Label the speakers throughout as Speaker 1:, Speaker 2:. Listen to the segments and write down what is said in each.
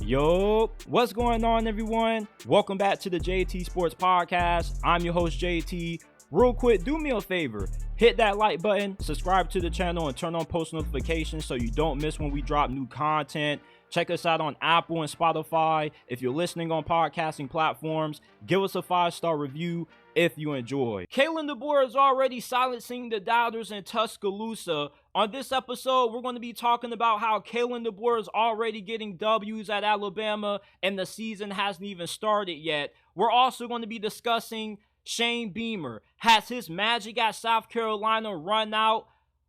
Speaker 1: Yo, what's going on, everyone? Welcome back to the JT Sports Podcast. I'm your host, JT. Real quick, do me a favor. Hit that like button, subscribe to the channel, and turn on post notifications so you don't miss when we drop new content. Check us out on Apple and Spotify. If you're listening on podcasting platforms, give us a 5-star review if you enjoy. Kalen DeBoer is already silencing the doubters in Tuscaloosa. On this episode, we're going to be talking about how Kalen DeBoer is already getting W's at Alabama and the season hasn't even started yet. We're also going to be discussing Shane Beamer. Has his magic at South Carolina run out?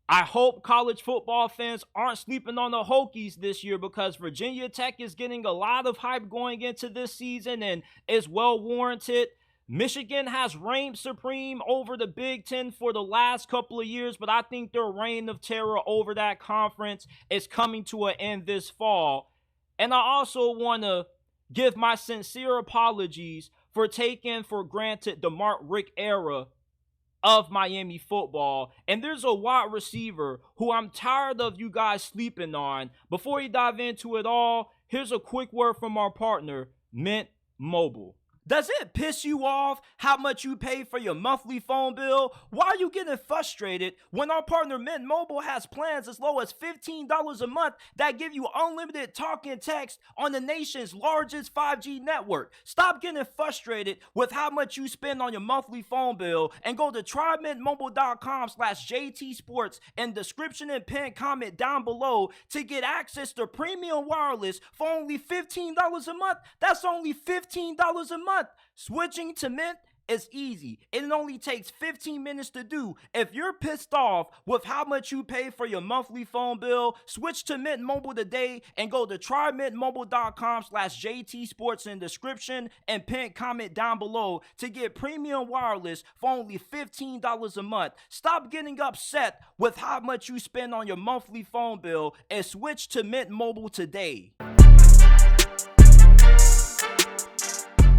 Speaker 1: I hope college football fans aren't sleeping on the Hokies this year because Virginia Tech is getting a lot of hype going into this season and is well warranted. Michigan has reigned supreme over the Big Ten for the last couple of years, but I think their reign of terror over that conference is coming to an end this fall. And I also want to give my sincere apologies for taking for granted the Mark Richt era of Miami football. And there's a wide receiver who I'm tired of you guys sleeping on. Before we dive into it all, here's a quick word from our partner, Mint Mobile. Does it piss you off how much you pay for your monthly phone bill? Why are you getting frustrated when our partner Mint Mobile has plans as low as $15 a month that give you unlimited talk and text on the nation's largest 5G network? Stop getting frustrated with how much you spend on your monthly phone bill and go to trymintmobile.com/JTsports in description and pin comment down below to get access to premium wireless for only $15 a month. That's only $15 a month. Switching to Mint is easy. It only takes 15 minutes to do. If you're pissed off with how much you pay for your monthly phone bill, switch to Mint Mobile today and go to trymintmobile.com/JTsports in description and pin comment down below to get premium wireless for only $15 a month. Stop getting upset with how much you spend on your monthly phone bill and switch to Mint Mobile today.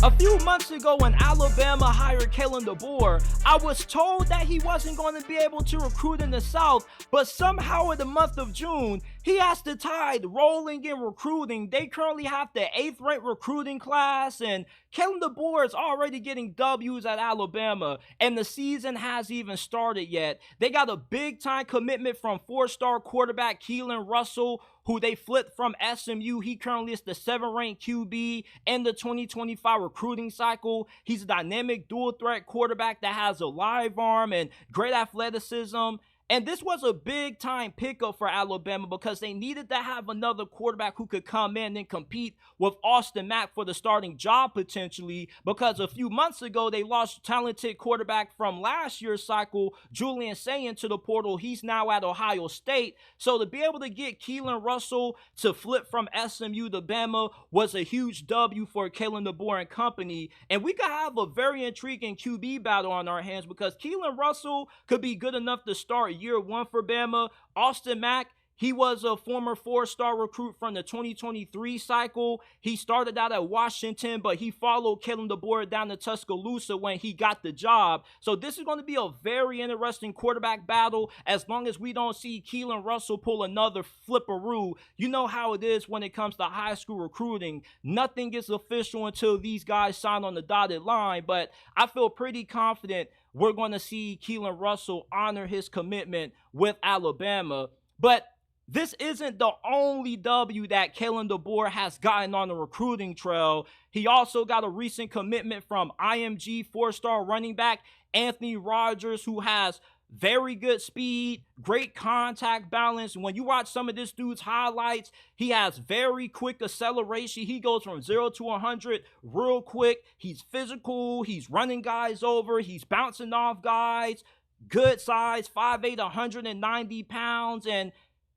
Speaker 1: A few months ago when Alabama hired Kalen DeBoer, I was told that he wasn't going to be able to recruit in the South, but somehow in the month of June, he has the Tide rolling in recruiting. They currently have the 8th-ranked recruiting class, and Kalen DeBoer is already getting W's at Alabama, and the season hasn't even started yet. They got a big-time commitment from 4-star quarterback Kalen Russell, who they flipped from SMU. He currently is the 7th-ranked QB in the 2025 recruiting cycle. He's a dynamic dual-threat quarterback that has a live arm and great athleticism. And this was a big-time pickup for Alabama because they needed to have another quarterback who could come in and compete with Austin Mack for the starting job potentially, because a few months ago they lost talented quarterback from last year's cycle, Julian Sayin, to the portal. He's now at Ohio State. So to be able to get Kalen Russell to flip from SMU to Bama was a huge W for Kalen DeBoer and company. And we could have a very intriguing QB battle on our hands because Kalen Russell could be good enough to start year one for Bama. Austin Mack, he was a former 4-star recruit from the 2023 cycle. He started out at Washington, but he followed Kalen DeBoer down to Tuscaloosa when he got the job. So this is going to be a very interesting quarterback battle as long as we don't see Kalen Russell pull another flipperoo. You know how it is when it comes to high school recruiting. Nothing is official until these guys sign on the dotted line, but I feel pretty confident we're going to see Kalen Russell honor his commitment with Alabama. But this isn't the only W that Kalen DeBoer has gotten on the recruiting trail. He also got a recent commitment from IMG 4-star running back Anthony Rogers, who has very good speed, great contact balance. When you watch some of this dude's highlights, he has very quick acceleration. He goes from 0 to 100 real quick. He's physical. He's running guys over. He's bouncing off guys. Good size, 5'8", 190 pounds. And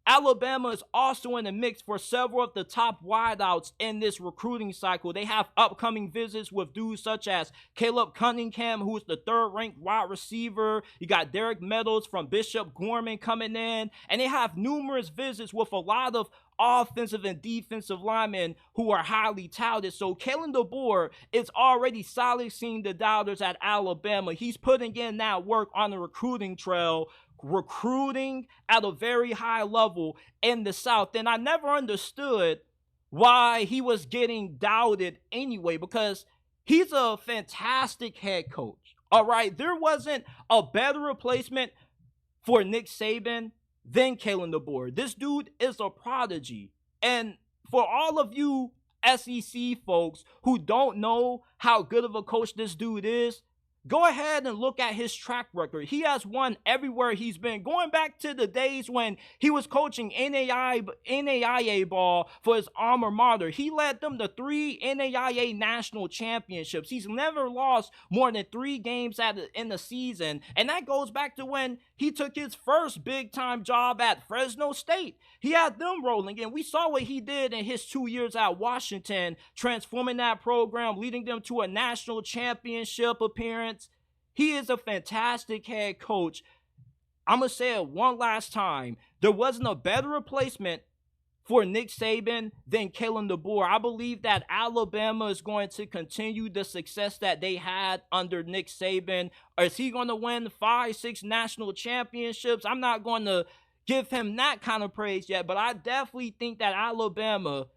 Speaker 1: Alabama is also in the mix for several of the top wideouts in this recruiting cycle. They have upcoming visits with dudes such as Caleb Cunningham, who is the 3rd-ranked wide receiver. You got Derek Meadows from Bishop Gorman coming in. And they have numerous visits with a lot of offensive and defensive linemen who are highly touted. So Kalen DeBoer is already silencing the doubters at Alabama. He's putting in that work on the recruiting trail, recruiting at a very high level in the South. And I never understood why he was getting doubted anyway, because he's a fantastic head coach. All right, there wasn't a better replacement for Nick Saban than Kalen DeBoer. This dude is a prodigy. And for all of you SEC folks who don't know how good of a coach this dude is, go ahead and look at his track record. He has won everywhere he's been. Going back to the days when he was coaching NAIA ball for his alma mater, he led them to 3 NAIA national championships. He's never lost more than 3 games in the season. And that goes back to when he took his first big-time job at Fresno State. He had them rolling, and we saw what he did in his 2 years at Washington, transforming that program, leading them to a national championship appearance. He is a fantastic head coach. I'm going to say it one last time. There wasn't a better replacement for Nick Saban than Kalen DeBoer. I believe that Alabama is going to continue the success that they had under Nick Saban. Or is he going to win 5, 6 national championships? I'm not going to give him that kind of praise yet, but I definitely think that Alabama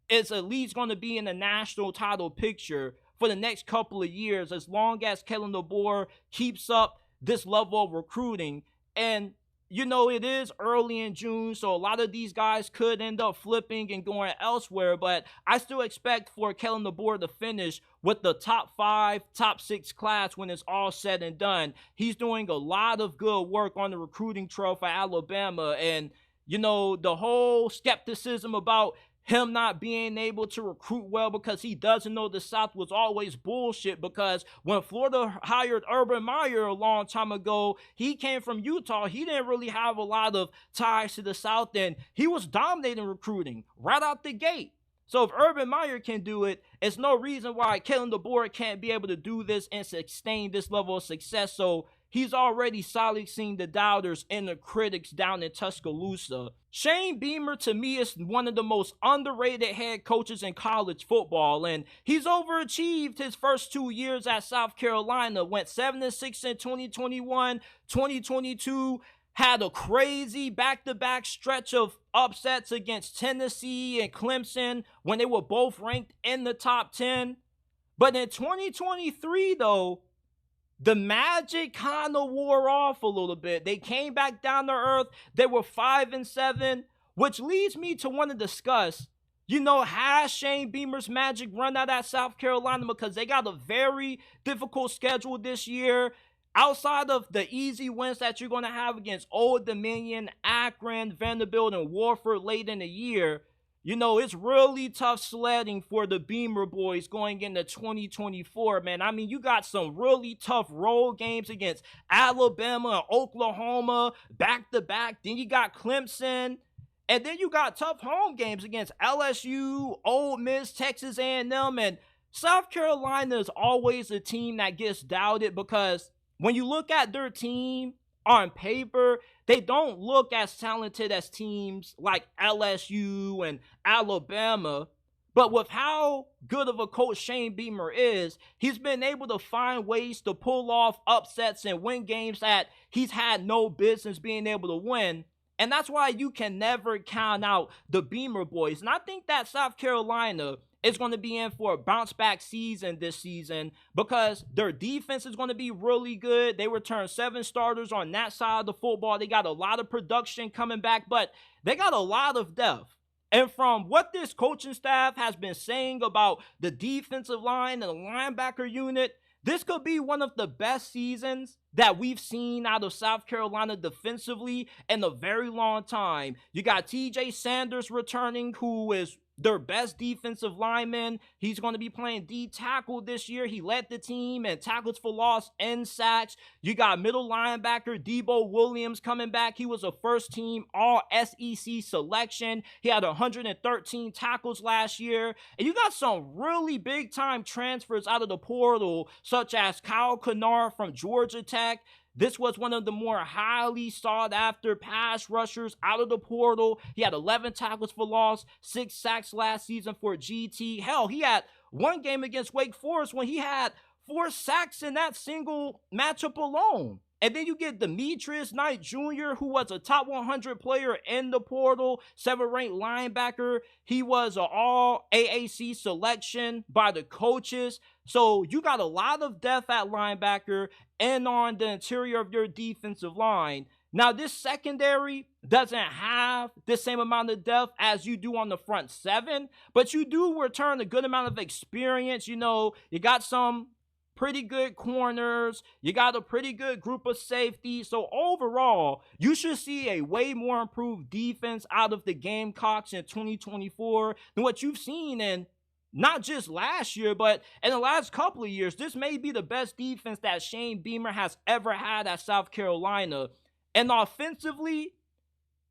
Speaker 1: is at least going to be in the national title picture for the next couple of years, as long as Kalen DeBoer keeps up this level of recruiting. And you know, it is early in June, so a lot of these guys could end up flipping and going elsewhere, but I still expect for Kalen DeBoer to finish with the top 5, top 6 class when it's all said and done. He's doing a lot of good work on the recruiting trail for Alabama, and you know, the whole skepticism about him not being able to recruit well because he doesn't know the South was always bullshit, because when Florida hired Urban Meyer a long time ago, he came from Utah. He didn't really have a lot of ties to the South, and he was dominating recruiting right out the gate. So if Urban Meyer can do it, it's no reason why Kalen DeBoer can't be able to do this and sustain this level of success. So he's already silencing the doubters and the critics down in Tuscaloosa. Shane Beamer, to me, is one of the most underrated head coaches in college football, and he's overachieved his first 2 years at South Carolina. Went 7-6 in 2021, 2022, had a crazy back-to-back stretch of upsets against Tennessee and Clemson when they were both ranked in the top 10. But in 2023, though, the magic kind of wore off a little bit. They came back down to earth. They were 5-7, which leads me to want to discuss, you know, has Shane Beamer's magic run out at South Carolina? Because they got a very difficult schedule this year. Outside of the easy wins that you're going to have against Old Dominion, Akron, Vanderbilt, and Wofford late in the year, you know, it's really tough sledding for the Beamer boys going into 2024, man. I mean, you got some really tough road games against Alabama and Oklahoma back-to-back. Then you got Clemson. And then you got tough home games against LSU, Ole Miss, Texas A&M. And South Carolina is always a team that gets doubted because when you look at their team on paper, they don't look as talented as teams like LSU and Alabama. But with how good of a coach Shane Beamer is, he's been able to find ways to pull off upsets and win games that he's had no business being able to win. And that's why you can never count out the Beamer boys. And I think that South Carolina is going to be in for a bounce-back season this season because their defense is going to be really good. They returned 7 starters on that side of the football. They got a lot of production coming back, but they got a lot of depth. And from what this coaching staff has been saying about the defensive line and the linebacker unit, this could be one of the best seasons that we've seen out of South Carolina defensively in a very long time. You got TJ Sanders returning, who is their best defensive lineman. He's going to be playing D-tackle this year. He led the team in tackles for loss and sacks. You got middle linebacker Debo Williams coming back. He was a first-team All-SEC selection. He had 113 tackles last year. And you got some really big-time transfers out of the portal, such as Kyle Kennard from Georgia Tech. This was one of the more highly sought-after pass rushers out of the portal. He had 11 tackles for loss, 6 sacks last season for GT. Hell, he had one game against Wake Forest when he had 4 sacks in that single matchup alone. And then you get Demetrius Knight Jr., who was a top 100 player in the portal, 7th-ranked linebacker. He was an all AAC selection by the coaches. So you got a lot of depth at linebacker and on the interior of your defensive line. Now, this secondary doesn't have the same amount of depth as you do on the front seven, but you do return a good amount of experience. You got some pretty good corners. You got a pretty good group of safeties. So overall, you should see a way more improved defense out of the Gamecocks in 2024 than what you've seen in not just last year, but in the last couple of years. This may be the best defense that Shane Beamer has ever had at South Carolina. And offensively,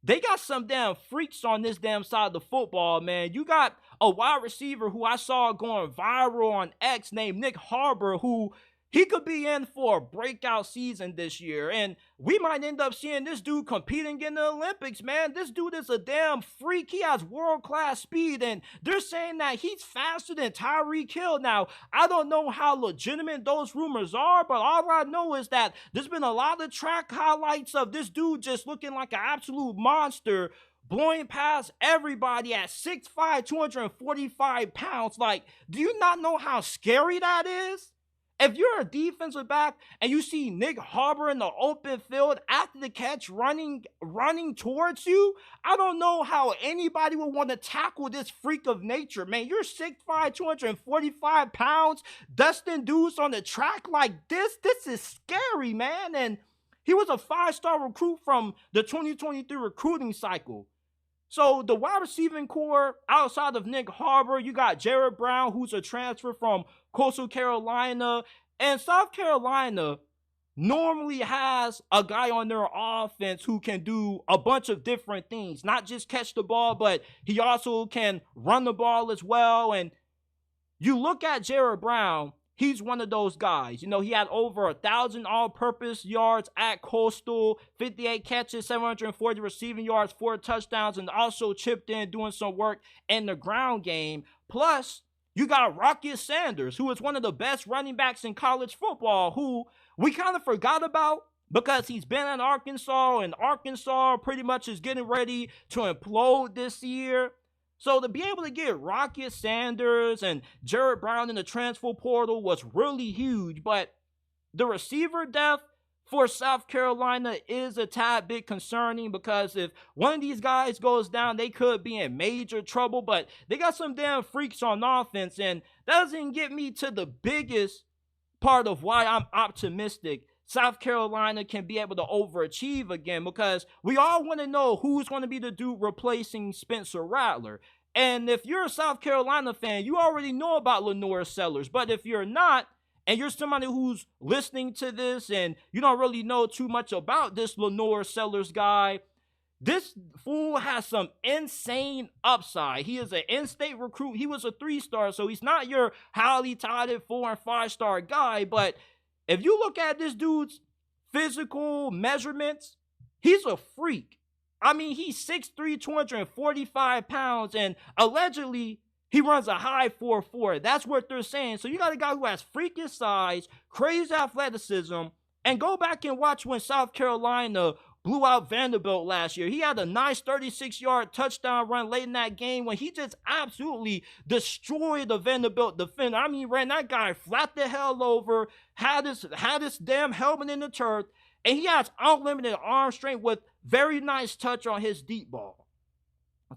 Speaker 1: they got some damn freaks on this damn side of the football, man. You got a wide receiver who I saw going viral on X named Nick Harbor, who he could be in for a breakout season this year. And we might end up seeing this dude competing in the Olympics, man. This dude is a damn freak. He has world-class speed, and they're saying that he's faster than Tyreek Hill. Now, I don't know how legitimate those rumors are, but all I know is that there's been a lot of track highlights of this dude just looking like an absolute monster, blowing past everybody at 6'5", 245 pounds. Like, do you not know how scary that is? If you're a defensive back and you see Nick Harbor in the open field after the catch running towards you, I don't know how anybody would want to tackle this freak of nature, man. You're 6'5", 245 pounds, dusting dudes on the track like this. This is scary, man. And he was a 5-star recruit from the 2023 recruiting cycle. So the wide receiving core outside of Nick Harbor, you got Jared Brown, who's a transfer from Coastal Carolina. And South Carolina normally has a guy on their offense who can do a bunch of different things. Not just catch the ball, but he also can run the ball as well. And you look at Jared Brown, he's one of those guys. He had over 1,000 all-purpose yards at Coastal, 58 catches, 740 receiving yards, 4 touchdowns, and also chipped in doing some work in the ground game. Plus, you got Rocket Sanders, who is one of the best running backs in college football, who we kind of forgot about because he's been in Arkansas, and Arkansas pretty much is getting ready to implode this year. So to be able to get Rocket Sanders and Jared Brown in the transfer portal was really huge. But the receiver depth for South Carolina is a tad bit concerning, because if one of these guys goes down, they could be in major trouble. But they got some damn freaks on offense, and that doesn't get me to the biggest part of why I'm optimistic South Carolina can be able to overachieve again, because we all want to know who's going to be the dude replacing Spencer Rattler. And if you're a South Carolina fan, you already know about Lenore Sellers. But if you're not, and you're somebody who's listening to this and you don't really know too much about this Lenore Sellers guy, this fool has some insane upside. He is an in-state recruit. He was a 3-star, so he's not your highly touted 4- and 5-star guy. But if you look at this dude's physical measurements, he's a freak. I mean, he's 6'3", 245 pounds, and allegedly he runs a high 4.4. That's what they're saying. So you got a guy who has freakish size, crazy athleticism, and go back and watch when South Carolina blew out Vanderbilt last year. He had a nice 36-yard touchdown run late in that game when he just absolutely destroyed the Vanderbilt defender. I mean, ran that guy flat the hell over, had his damn helmet in the turf, and he has unlimited arm strength with very nice touch on his deep ball.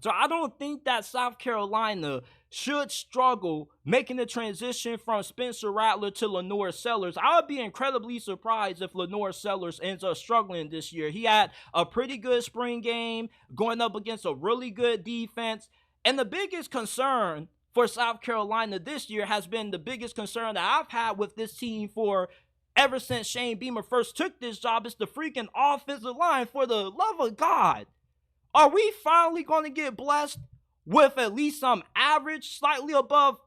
Speaker 1: So I don't think that South Carolina should struggle making the transition from Spencer Rattler to Lenore Sellers. I would be incredibly surprised if Lenore Sellers ends up struggling this year. He had a pretty good spring game going up against a really good defense. And the biggest concern for South Carolina this year has been the biggest concern that I've had with this team for ever since Shane Beamer first took this job. It's the freaking offensive line. For the love of God, are we finally going to get blessed with at least some average, slightly above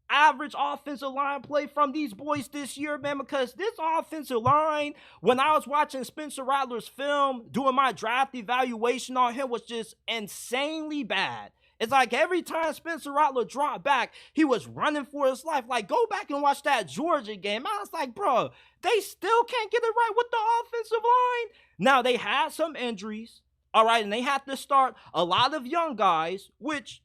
Speaker 1: average offensive line play from these boys this year, man? Because this offensive line, when I was watching Spencer Rattler's film, doing my draft evaluation on him, was just insanely bad. It's like every time Spencer Rattler dropped back, he was running for his life. Like, go back and watch that Georgia game. I was like, bro, they still can't get it right with the offensive line. Now, they had some injuries, all right, and they had to start a lot of young guys, which,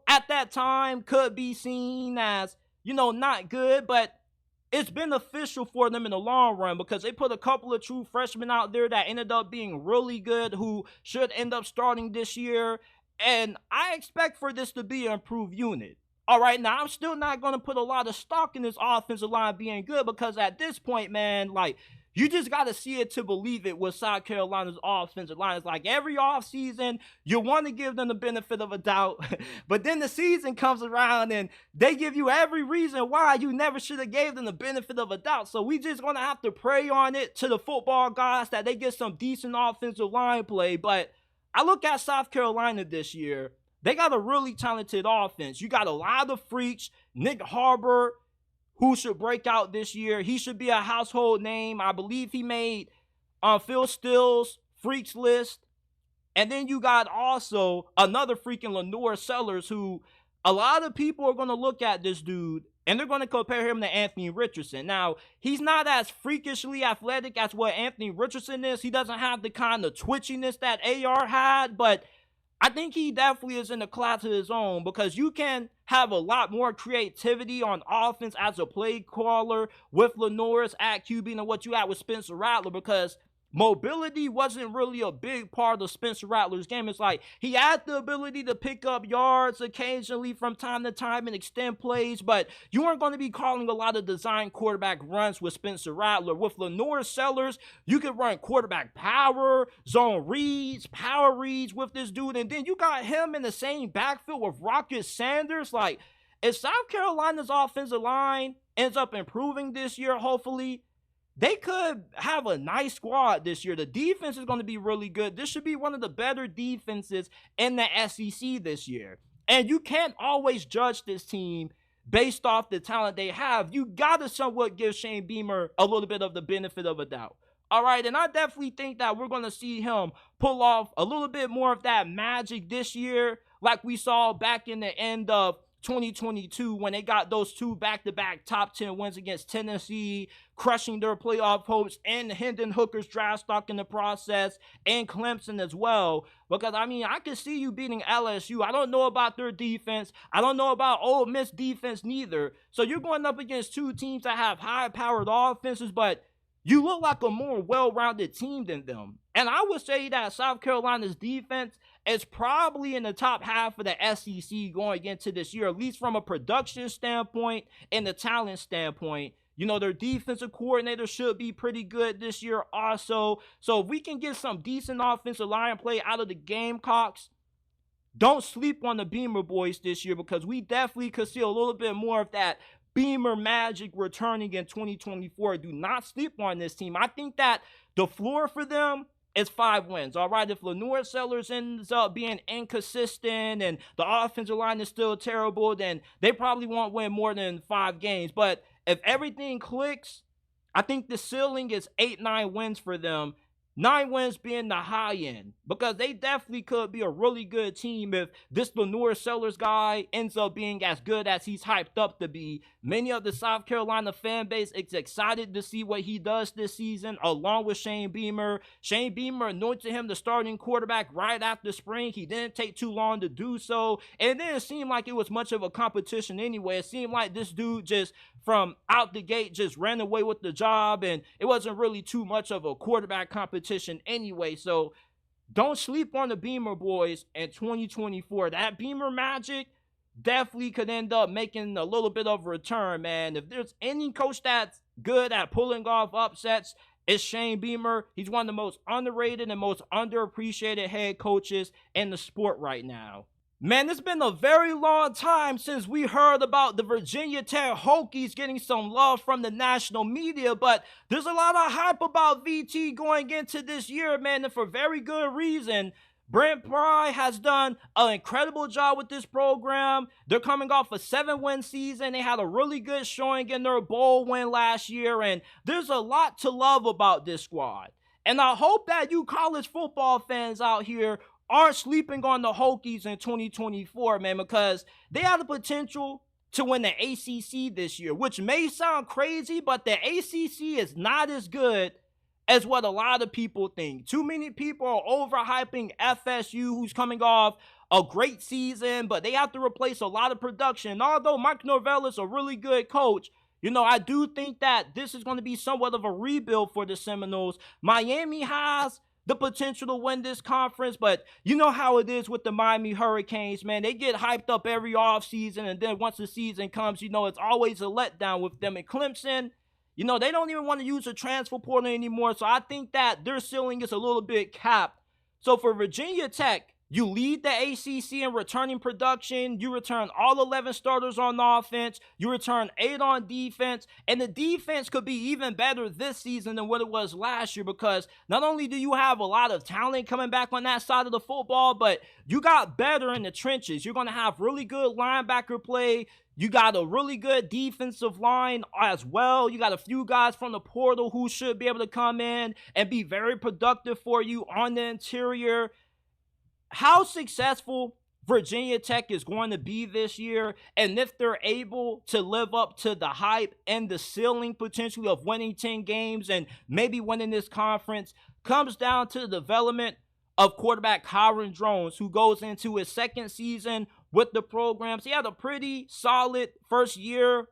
Speaker 1: at that time could be seen as, not good, but it's beneficial for them in the long run because they put a couple of true freshmen out there that ended up being really good who should end up starting this year. And I expect for this to be an improved unit. All right, now I'm still not going to put a lot of stock in this offensive line being good because at this point, man, like, you just got to see it to believe it with South Carolina's offensive line. It's like every offseason, you want to give them the benefit of a doubt, but then the season comes around and they give you every reason why you never should have gave them the benefit of a doubt. So we just going to have to pray on it to the football gods that they get some decent offensive line play. But I look at South Carolina this year. They got a really talented offense. You got a lot of freaks. Nick Harbor, who should break out this year. He should be a household name. I believe he made Phil Still's Freaks list. And then you got also another freaking Lenore Sellers, who a lot of people are going to look at this dude and they're going to compare him to Anthony Richardson. Now, he's not as freakishly athletic as what Anthony Richardson is. He doesn't have the kind of twitchiness that AR had, but I think he definitely is in a class of his own because you can have a lot more creativity on offense as a play caller with Lenore's at QB than what you had with Spencer Rattler because mobility wasn't really a big part of Spencer Rattler's game. It's like he had the ability to pick up yards occasionally from time to time and extend plays, but you weren't going to be calling a lot of design quarterback runs with Spencer Rattler. With Lenore Sellers, you could run quarterback power, zone reads, power reads with this dude, and then you got him in the same backfield with Rocket Sanders. Like, if South Carolina's offensive line ends up improving this year, hopefully, they could have a nice squad this year. The defense is going to be really good. This should be one of the better defenses in the SEC this year. And you can't always judge this team based off the talent they have. You got to somewhat give Shane Beamer a little bit of the benefit of a doubt. All right, and I definitely think that we're going to see him pull off a little bit more of that magic this year like we saw back in the end of 2022 when they got those two back-to-back top 10 wins against Tennessee, crushing their playoff hopes, and Hendon Hooker's draft stock in the process, and Clemson as well. Because, I mean, I can see you beating LSU. I don't know about their defense. I don't know about Ole Miss defense neither. So you're going up against two teams that have high-powered offenses, but you look like a more well-rounded team than them. And I would say that South Carolina's defense is probably in the top half of the SEC going into this year, at least from a production standpoint and the talent standpoint. You know, their defensive coordinator should be pretty good this year also. So if we can get some decent offensive line play out of the Gamecocks, don't sleep on the Beamer boys this year because we definitely could see a little bit more of that Beamer magic returning in 2024. Do not sleep on this team. I think that the floor for them is 5 wins. All right, if Lenore Sellers ends up being inconsistent and the offensive line is still terrible, then they probably won't win more than 5 games. But if everything clicks, I think the ceiling is 8-9 wins for them. 9 wins being the high end, because they definitely could be a really good team if this Lenore Sellers guy ends up being as good as he's hyped up to be. Many of the South Carolina fan base is excited to see what he does this season, along with Shane Beamer. Shane Beamer anointed him the starting quarterback right after spring. He didn't take too long to do so, and it didn't seem like it was much of a competition anyway. It seemed like this dude just from out the gate just ran away with the job, and it wasn't really too much of a quarterback competition anyway. So don't sleep on the Beamer boys in 2024. That Beamer magic definitely could end up making a little bit of a return, man. If there's any coach that's good at pulling off upsets, it's Shane Beamer. He's one of the most underrated and most underappreciated head coaches in the sport right now. Man, it's been a very long time since we heard about the Virginia Tech Hokies getting some love from the national media, but there's a lot of hype about VT going into this year, man, and for very good reason. Brent Pry has done an incredible job with this program. They're coming off a 7-win season. They had a really good showing in their bowl win last year, and there's a lot to love about this squad. And I hope that you college football fans out here aren't sleeping on the Hokies in 2024, man, because they have the potential to win the ACC this year, which may sound crazy, but the ACC is not as good as what a lot of people think. Too many people are overhyping FSU, who's coming off a great season, but they have to replace a lot of production. And although Mike Norvell is a really good coach, I do think that this is going to be somewhat of a rebuild for the Seminoles. Miami has the potential to win this conference, but you know how it is with the Miami Hurricanes, man. They get hyped up every offseason, and then once the season comes, it's always a letdown with them. And Clemson, they don't even want to use a transfer portal anymore, so I think that their ceiling is a little bit capped. So for Virginia Tech, you lead the ACC in returning production. You return all 11 starters on offense. You return 8 on defense. And the defense could be even better this season than what it was last year, because not only do you have a lot of talent coming back on that side of the football, but you got better in the trenches. You're going to have really good linebacker play. You got a really good defensive line as well. You got a few guys from the portal who should be able to come in and be very productive for you on the interior. How successful Virginia Tech is going to be this year, and if they're able to live up to the hype and the ceiling potentially of winning 10 games and maybe winning this conference, comes down to the development of quarterback Kyron Drones, who goes into his second season with the programs. He had a pretty solid first year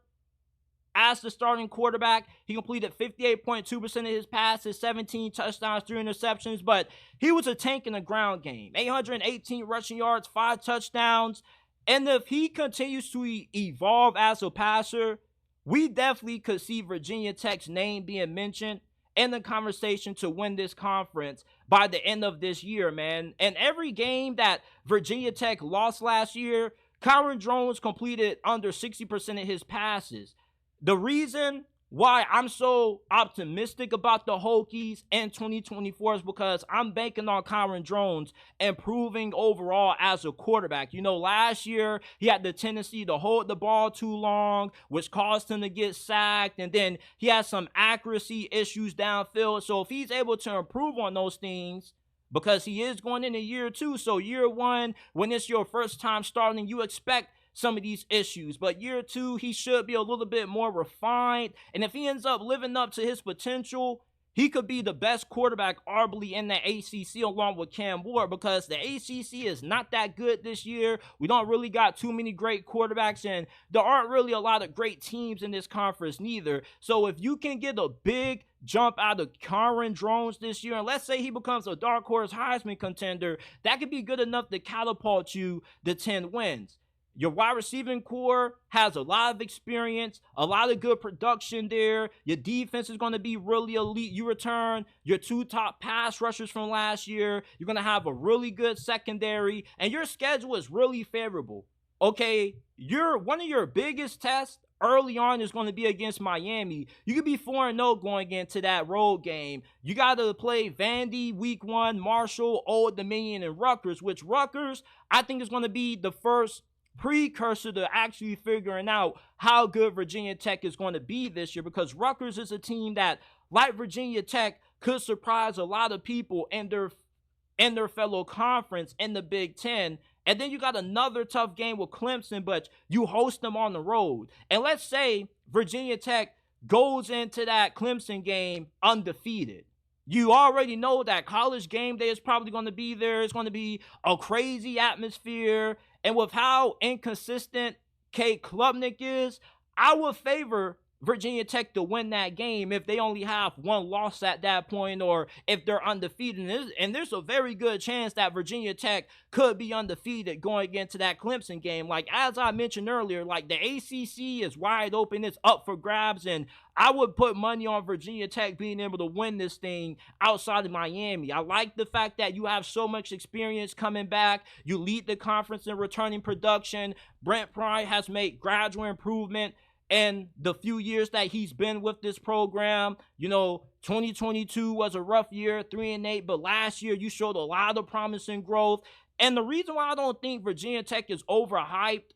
Speaker 1: as the starting quarterback. He completed 58.2% of his passes, 17 touchdowns, 3 interceptions, but he was a tank in the ground game. 818 rushing yards, 5 touchdowns. And if he continues to evolve as a passer, we definitely could see Virginia Tech's name being mentioned in the conversation to win this conference by the end of this year, man. And every game that Virginia Tech lost last year, Kyron Drones completed under 60% of his passes. The reason why I'm so optimistic about the Hokies in 2024 is because I'm banking on Kyron Drones improving overall as a quarterback. Last year he had the tendency to hold the ball too long, which caused him to get sacked, and then he had some accuracy issues downfield. So if he's able to improve on those things, because he is going into year 2, so year 1, when it's your first time starting, you expect some of these issues, but year 2, he should be a little bit more refined, and if he ends up living up to his potential, he could be the best quarterback arguably in the ACC along with Cam Ward, because the ACC is not that good this year. We don't really got too many great quarterbacks, and there aren't really a lot of great teams in this conference neither. So if you can get a big jump out of Kyron Drones this year, and let's say he becomes a dark horse Heisman contender, that could be good enough to catapult you to 10 wins. Your wide receiving core has a lot of experience, a lot of good production there. Your defense is going to be really elite. You return your 2 top pass rushers from last year. You're going to have a really good secondary, and your schedule is really favorable. Okay, one of your biggest tests early on is going to be against Miami. You could be 4-0 going into that road game. You got to play Vandy week 1, Marshall, Old Dominion, and Rutgers, which Rutgers, I think, is going to be the first precursor to actually figuring out how good Virginia Tech is going to be this year, because Rutgers is a team that, like Virginia Tech, could surprise a lot of people in their fellow conference in the Big Ten. And then you got another tough game with Clemson, but you host them on the road. And let's say Virginia Tech goes into that Clemson game undefeated. You already know that College game day is probably going to be there. It's going to be a crazy atmosphere. And with how inconsistent Kate Klubnik is, I would favor Virginia Tech to win that game if they only have 1 loss at that point, or if they're undefeated. And there's a very good chance that Virginia Tech could be undefeated going into that Clemson game. Like, as I mentioned earlier, like, the ACC is wide open. It's up for grabs, and I would put money on Virginia Tech being able to win this thing outside of Miami. I like the fact that you have so much experience coming back. You lead the conference in returning production. Brent Pry has made gradual improvement and the few years that he's been with this program. 2022 was a rough year, 3-8, but last year you showed a lot of promising growth. And the reason why I don't think Virginia Tech is overhyped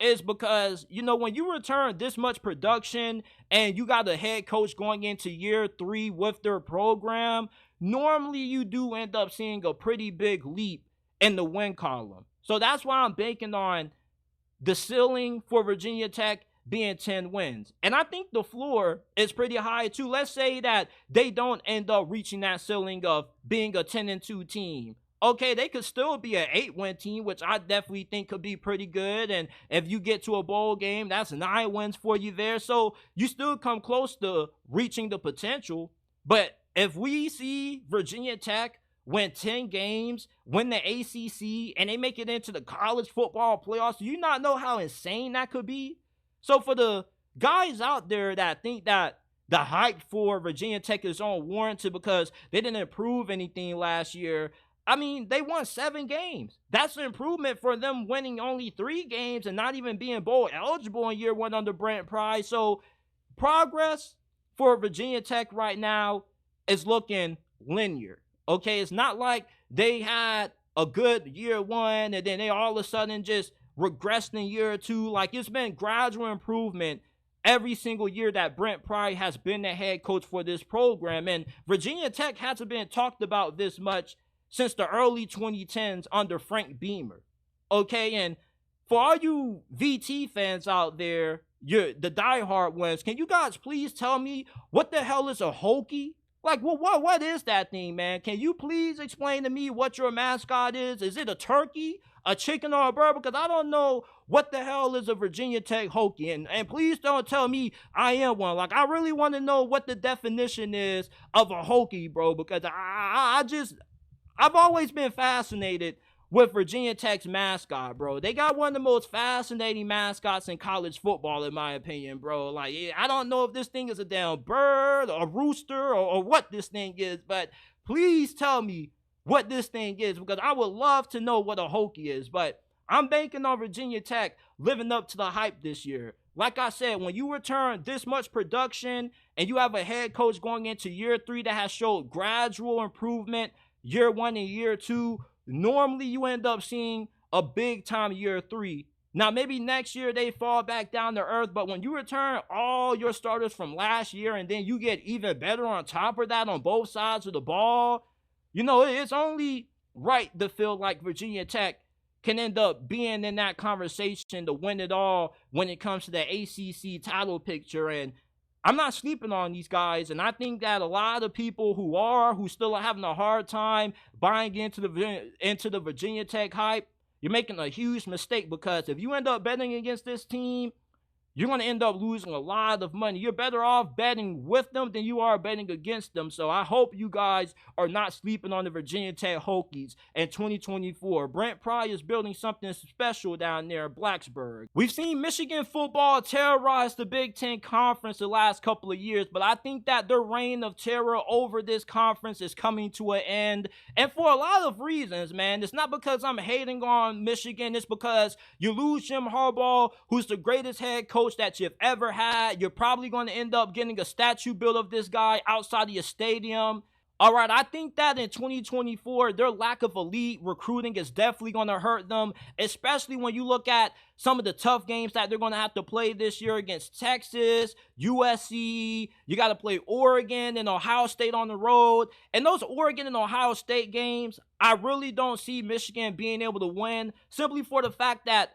Speaker 1: is because, when you return this much production and you got a head coach going into year 3 with their program, normally you do end up seeing a pretty big leap in the win column. So that's why I'm banking on the ceiling for Virginia Tech being 10 wins. And I think the floor is pretty high too. Let's say that they don't end up reaching that ceiling of being a 10-2 team. Okay, they could still be an 8-win team, which I definitely think could be pretty good. And if you get to a bowl game, that's 9 wins for you there. So you still come close to reaching the potential. But if we see Virginia Tech win 10 games, win the ACC, and they make it into the college football playoffs, do you not know how insane that could be? So for the guys out there that think that the hype for Virginia Tech is unwarranted because they didn't improve anything last year, I mean, they won 7 games. That's an improvement for them winning only 3 games and not even being bowl eligible in year 1 under Brent Pry. So progress for Virginia Tech right now is looking linear. Okay, it's not like they had a good year 1 and then they all of a sudden just regressed in year 2. Like, it's been gradual improvement every single year that Brent Pry has been the head coach for this program. And Virginia Tech hasn't been talked about this much since the early 2010s under Frank Beamer. Okay, and for all you VT fans out there, the diehard ones, can you guys please tell me what the hell is a Hokie? Like, what is that thing, man? Can you please explain to me what your mascot is? Is it a turkey, a chicken, or a bird? Because I don't know what the hell is a Virginia Tech Hokie. And please don't tell me I am one. Like, I really want to know what the definition is of a Hokie, bro, because I've always been fascinated with Virginia Tech's mascot, bro. They got one of the most fascinating mascots in college football, in my opinion, bro. Like, I don't know if this thing is a damn bird or a rooster or what this thing is, but please tell me what this thing is, because I would love to know what a Hokie is. But I'm banking on Virginia Tech living up to the hype this year. Like I said, when you return this much production and you have a head coach going into year 3 that has showed gradual improvement, year 1 and year 2, normally you end up seeing a big time year 3. Now, maybe next year they fall back down to earth, but when you return all your starters from last year and then you get even better on top of that on both sides of the ball, you know, it's only right to feel like Virginia Tech can end up being in that conversation to win it all when it comes to the ACC title picture. And I'm not sleeping on these guys, and I think that a lot of people who still are having a hard time buying into the Virginia Tech hype, you're making a huge mistake, because if you end up betting against this team, you're going to end up losing a lot of money. You're better off betting with them than you are betting against them. So I hope you guys are not sleeping on the Virginia Tech Hokies in 2024. Brent Pry is building something special down there in Blacksburg. We've seen Michigan football terrorize the Big Ten Conference the last couple of years, but I think that their reign of terror over this conference is coming to an end. And for a lot of reasons, man. It's not because I'm hating on Michigan. It's because you lose Jim Harbaugh, who's the greatest head coach that you've ever had. You're probably going to end up getting a statue built of this guy outside of your stadium. All right, I think that in 2024, their lack of elite recruiting is definitely going to hurt them, especially when you look at some of the tough games that they're going to have to play this year against Texas, USC. You got to play Oregon and Ohio State on the road. And those Oregon and Ohio State games, I really don't see Michigan being able to win, simply for the fact that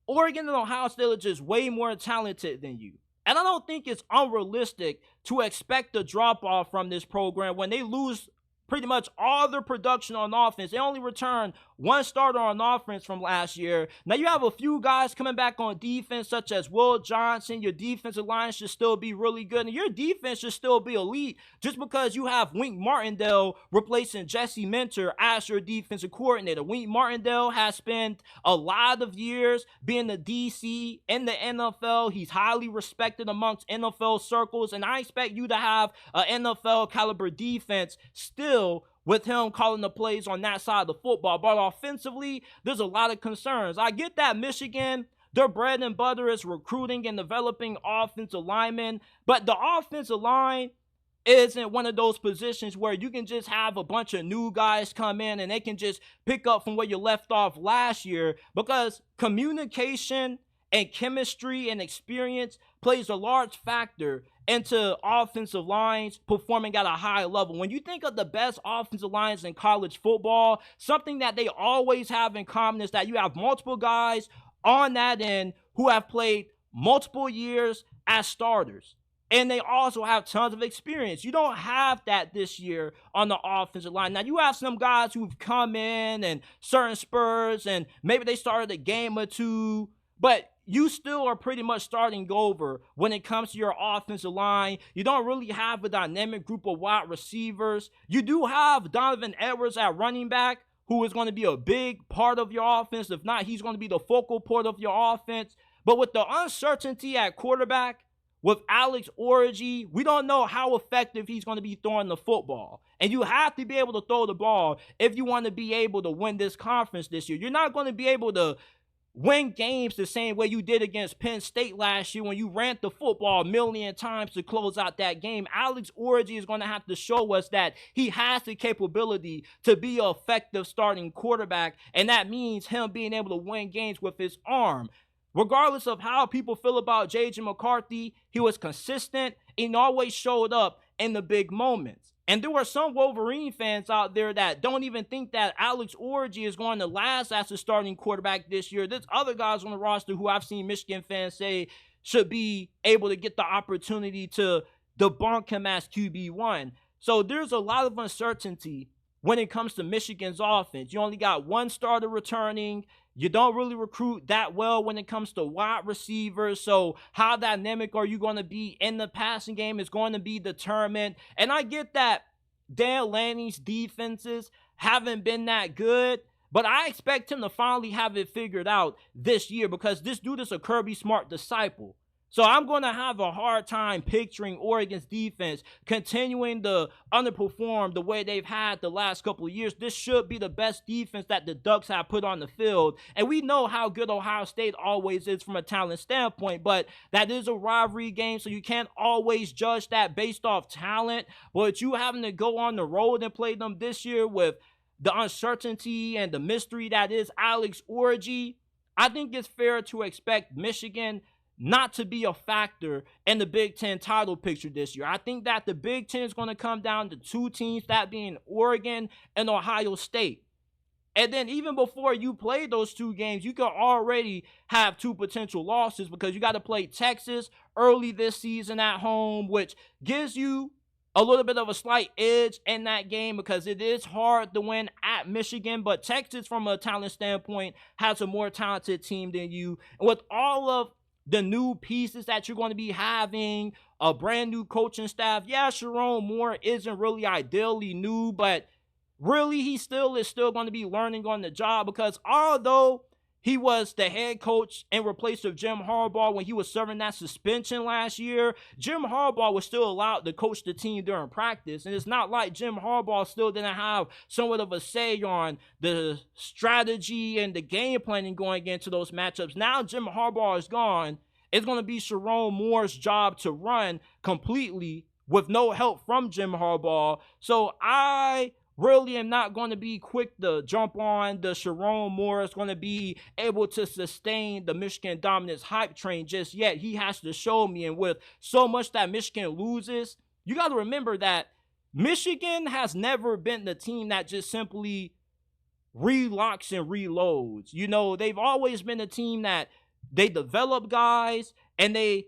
Speaker 1: Oregon and Ohio State are just way more talented than you. And I don't think it's unrealistic to expect a drop-off from this program when they lose pretty much all their production on offense. They only return one starter on offense from last year. Now, you have a few guys coming back on defense, such as Will Johnson. Your defensive line should still be really good, and your defense should still be elite just because you have Wink Martindale replacing Jesse Minter as your defensive coordinator. Wink Martindale has spent a lot of years being the DC in the NFL. He's highly respected amongst NFL circles, and I expect you to have an NFL caliber defense still with him calling the plays on that side of the football. But offensively, there's a lot of concerns. I get that Michigan, their bread and butter is recruiting and developing offensive linemen, but the offensive line isn't one of those positions where you can just have a bunch of new guys come in and they can just pick up from where you left off last year, because communication and chemistry and experience plays a large factor into offensive lines performing at a high level. When you think of the best offensive lines in college football, something that they always have in common is that you have multiple guys on that end who have played multiple years as starters. And they also have tons of experience. You don't have that this year on the offensive line. Now, you have some guys who've come in and certain spurs, and maybe they started a game or two, but you still are pretty much starting over when it comes to your offensive line. You don't really have a dynamic group of wide receivers. You do have Donovan Edwards at running back, who is going to be a big part of your offense. If not, he's going to be the focal point of your offense. But with the uncertainty at quarterback, with Alex Orji, we don't know how effective he's going to be throwing the football. And you have to be able to throw the ball if you want to be able to win this conference this year. You're not going to be able to win games the same way you did against Penn State last year when you ran the football a million times to close out that game. Alex Orji is going to have to show us that he has the capability to be an effective starting quarterback, and that means him being able to win games with his arm. Regardless of how people feel about J.J. McCarthy, he was consistent and always showed up in the big moments. And there were some Wolverine fans out there that don't even think that Alex Orji is going to last as a starting quarterback this year. There's other guys on the roster who I've seen Michigan fans say should be able to get the opportunity to debunk him as QB1. So there's a lot of uncertainty when it comes to Michigan's offense. You only got one starter returning. You don't really recruit that well when it comes to wide receivers. So how dynamic are you going to be in the passing game is going to be determined. And I get that Dan Lanning's defenses haven't been that good, but I expect him to finally have it figured out this year because this dude is a Kirby Smart disciple. So I'm going to have a hard time picturing Oregon's defense continuing to underperform the way they've had the last couple of years. This should be the best defense that the Ducks have put on the field. And we know how good Ohio State always is from a talent standpoint, but that is a rivalry game, so you can't always judge that based off talent. But you having to go on the road and play them this year with the uncertainty and the mystery that is Alex Orji, I think it's fair to expect Michigan not to be a factor in the Big Ten title picture this year. I think that the Big Ten is going to come down to two teams, that being Oregon and Ohio State. And then even before you play those two games, you can already have two potential losses because you got to play Texas early this season at home, which gives you a little bit of a slight edge in that game because it is hard to win at Michigan, but Texas, from a talent standpoint, has a more talented team than you. And with all of the new pieces that you're going to be having, a brand new coaching staff. Yeah, Sharon Moore isn't really ideally new, but really he is still going to be learning on the job because although he was the head coach in replace of Jim Harbaugh when he was serving that suspension last year, Jim Harbaugh was still allowed to coach the team during practice. And it's not like Jim Harbaugh still didn't have somewhat of a say on the strategy and the game planning going into those matchups. Now Jim Harbaugh is gone. It's going to be Sharon Moore's job to run completely with no help from Jim Harbaugh. So I really am not going to be quick to jump on the Sharon Moore is going to be able to sustain the Michigan dominance hype train just yet. He has to show me. And with so much that Michigan loses, you got to remember that Michigan has never been the team that just simply relocks and reloads. You know, they've always been a team that they develop guys and they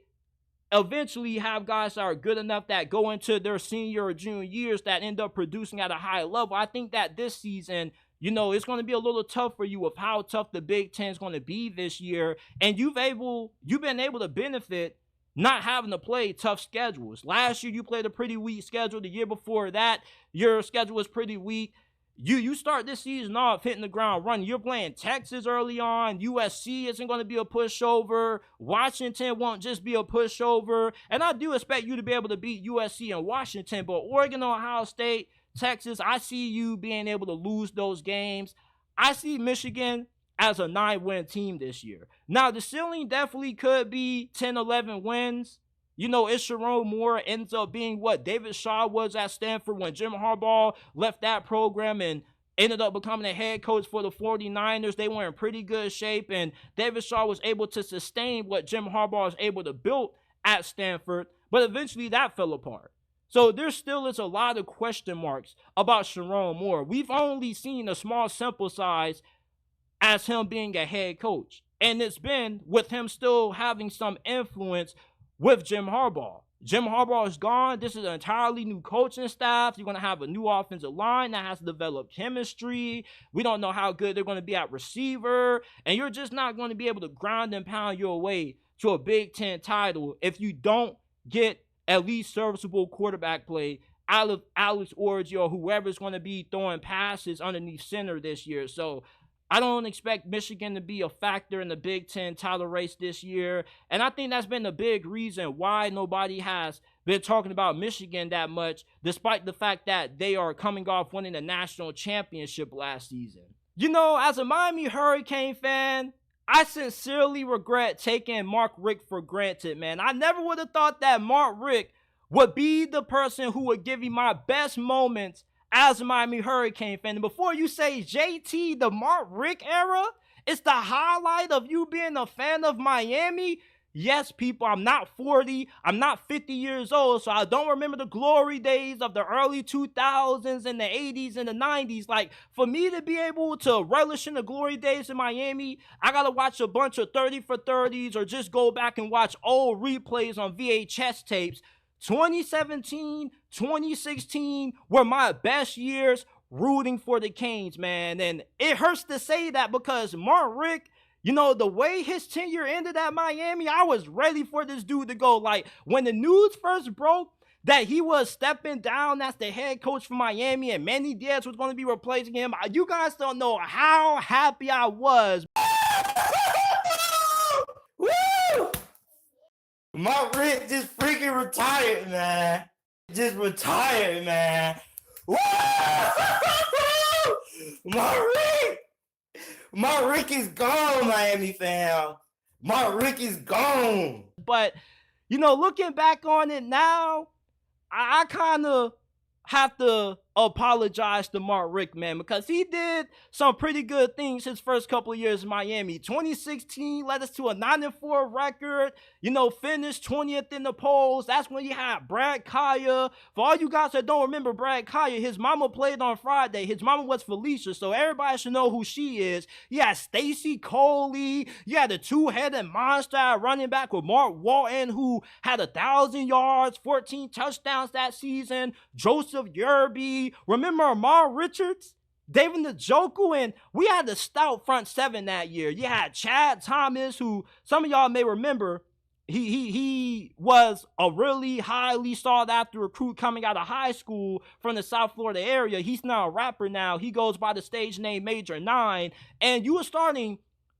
Speaker 1: eventually have guys that are good enough that go into their senior or junior years that end up producing at a high level. I think that this season, you know, it's going to be a little tough for you with how tough the Big Ten is going to be this year. And you've been able to benefit not having to play tough schedules. Last year, you played a pretty weak schedule. The year before that, your schedule was pretty weak. You start this season off hitting the ground running. You're playing Texas early on. USC isn't going to be a pushover. Washington won't just be a pushover. And I do expect you to be able to beat USC and Washington. But Oregon, Ohio State, Texas, I see you being able to lose those games. I see Michigan as a 9-win team this year. Now, the ceiling definitely could be 10, 11 wins. You know, if Sharon Moore ends up being what David Shaw was at Stanford when Jim Harbaugh left that program in ended up becoming a head coach for the 49ers. They were in pretty good shape, and David Shaw was able to sustain what Jim Harbaugh was able to build at Stanford, but eventually that fell apart. So there still is a lot of question marks about Sherrone Moore. We've only seen a small sample size as him being a head coach, and it's been with him still having some influence with Jim Harbaugh. Jim Harbaugh is gone. This is an entirely new coaching staff. You're going to have a new offensive line that has to develop chemistry. We don't know how good they're going to be at receiver. And you're just not going to be able to grind and pound your way to a Big Ten title if you don't get at least serviceable quarterback play out of Alex Orji or whoever's going to be throwing passes underneath center this year. So I don't expect Michigan to be a factor in the Big Ten title race this year. And I think that's been a big reason why nobody has been talking about Michigan that much, despite the fact that they are coming off winning the national championship last season. You know, as a Miami Hurricane fan, I sincerely regret taking Mark Richt for granted, man. I never would have thought that Mark Richt would be the person who would give me my best moments as a Miami Hurricane fan. And before you say, JT, the Mark Richt era is the highlight of you being a fan of Miami? Yes, people, I'm not 40. I'm not 50 years old, so I don't remember the glory days of the early 2000s and the 80s and the 90s. Like, for me to be able to relish in the glory days in Miami, I got to watch a bunch of 30 for 30s or just go back and watch old replays on VHS tapes. 2017, 2016 were my best years rooting for the Canes, man. And it hurts to say that because Mark Richt, you know, the way his tenure ended at Miami, I was ready for this dude to go. Like, when the news first broke that he was stepping down as the head coach for Miami and Manny Diaz was going to be replacing him, you guys don't know how happy I was.
Speaker 2: Woo! Mark Richt just freaking retired, man. Just retired, man. Woo! Mark Richt! Mark Richt is gone, Miami fam. Mark Richt is gone.
Speaker 1: But, you know, looking back on it now, I kind of have to apologize to Mark Richt, man, because he did some pretty good things his first couple of years in Miami. 2016 led us to a 9-4 record, you know, finished 20th in the polls. That's when you had Brad Kaya. For all you guys that don't remember Brad Kaya, his mama played on Friday. His mama was Felicia, so everybody should know who she is. You had Stacy Coley. You had the two-headed monster running back with Mark Walton, who had 1,000 yards, 14 touchdowns that season. Joseph Yerby. Remember Amar Richards, David Njoku, and we had the stout front seven that year. You had Chad Thomas, who some of y'all may remember. He was a really highly sought after recruit coming out of high school from the South Florida area. He's now a rapper now. He goes by the stage name Major 9. And you were starting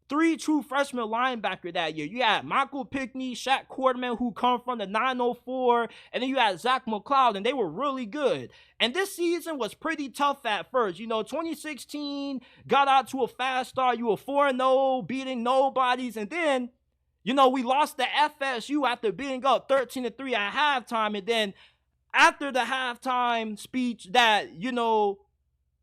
Speaker 1: 3 true freshman linebacker that year. You had Michael Pickney, Shaq Quarterman, who come from the 904, and then you had Zach McLeod, and they were really good. And this season was pretty tough at first. You know, 2016 got out to a fast start. You were 4-0, beating nobodies, and then, you know, we lost to FSU after being up 13-3 at halftime, and then after the halftime speech that, you know,